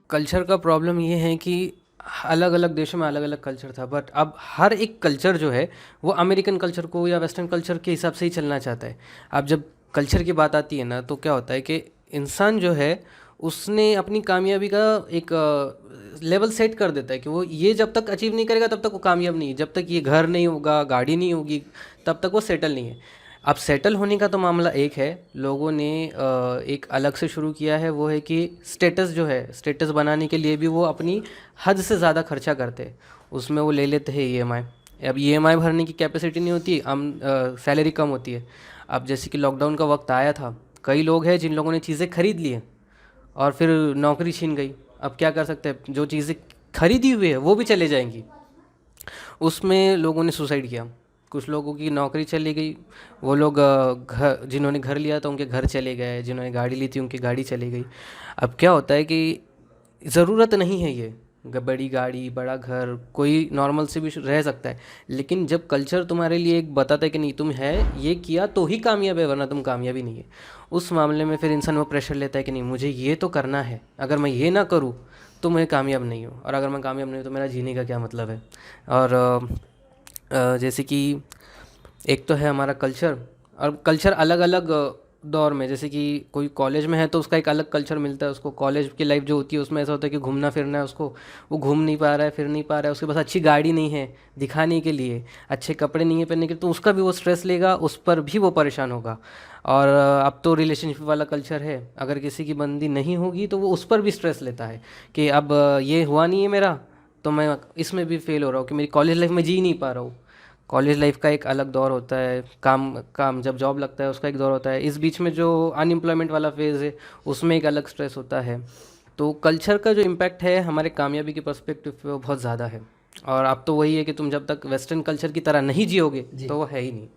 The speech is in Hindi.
कल्चर का प्रॉब्लम ये है कि अलग अलग देशों में अलग अलग कल्चर था, बट अब हर एक कल्चर जो है वो अमेरिकन कल्चर को या वेस्टर्न कल्चर के हिसाब से ही चलना चाहता है। अब जब कल्चर की बात आती है ना, तो क्या होता है कि इंसान जो है उसने अपनी कामयाबी का एक लेवल सेट कर देता है कि वो ये जब तक अचीव नहीं करेगा तब तक वो कामयाब नहीं है, जब तक ये घर नहीं होगा, गाड़ी नहीं होगी, तब तक वो सेटल नहीं है। अब सेटल होने का तो मामला एक है, लोगों ने एक अलग से शुरू किया है, वो है कि स्टेटस जो है, स्टेटस बनाने के लिए भी वो अपनी हद से ज़्यादा खर्चा करते हैं। उसमें वो ले लेते हैं ईएमआई। अब ईएमआई भरने की कैपेसिटी नहीं होती, हम सैलरी कम होती है। अब जैसे कि लॉकडाउन का वक्त आया था, कई लोग हैं जिन लोगों ने चीज़ें खरीद ली हैं और फिर नौकरी छीन गई। अब क्या कर सकते हैं, जो चीज़ें खरीदी हुई है वो भी चले जाएंगी। उसमें लोगों ने सुसाइड किया, कुछ लोगों की नौकरी चली गई, वो लोग घर, जिन्होंने घर लिया था उनके घर चले गए, जिन्होंने गाड़ी ली थी उनकी गाड़ी चली गई। अब क्या होता है कि ज़रूरत नहीं है ये बड़ी गाड़ी, बड़ा घर, कोई नॉर्मल से भी रह सकता है। लेकिन जब कल्चर तुम्हारे लिए एक बताता है कि नहीं तुम है ये किया तो ही कामयाब है, वरना तुम कामयाबी नहीं है, उस मामले में फिर इंसान वो प्रेशर लेता है कि नहीं मुझे ये तो करना है, अगर मैं ये ना करूँ तो मैं कामयाब नहीं हूँ, और अगर मैं कामयाब नहीं हूँ तो मेरा जीने का क्या मतलब है। और जैसे कि एक तो है हमारा कल्चर, और कल्चर अलग अलग दौर में, जैसे कि कोई कॉलेज में है तो उसका एक अलग कल्चर मिलता है उसको। कॉलेज की लाइफ जो होती है उसमें ऐसा होता है कि घूमना फिरना है उसको, वो घूम नहीं पा रहा है, फिर नहीं पा रहा है, उसके पास अच्छी गाड़ी नहीं है दिखाने के लिए, अच्छे कपड़े नहीं है पहनने के लिए, तो उसका भी वो स्ट्रेस लेगा, उस पर भी वो परेशान होगा। और अब तो रिलेशनशिप वाला कल्चर है, अगर किसी की बंदी नहीं होगी तो वो उस पर भी स्ट्रेस लेता है कि अब ये हुआ नहीं है मेरा, तो मैं इसमें भी फेल हो रहा हूँ कि मेरी कॉलेज लाइफ में जी नहीं पा रहा हूँ। कॉलेज लाइफ का एक अलग दौर होता है, काम काम जब जॉब लगता है उसका एक दौर होता है, इस बीच में जो अनएम्प्लॉयमेंट वाला फेज़ है उसमें एक अलग स्ट्रेस होता है। तो कल्चर का जो इम्पैक्ट है हमारे कामयाबी के पर्सपेक्टिव पे वो बहुत ज़्यादा है। और अब तो वही है कि तुम जब तक वेस्टर्न कल्चर की तरह नहीं जियोगे जी। तो वो है ही नहीं।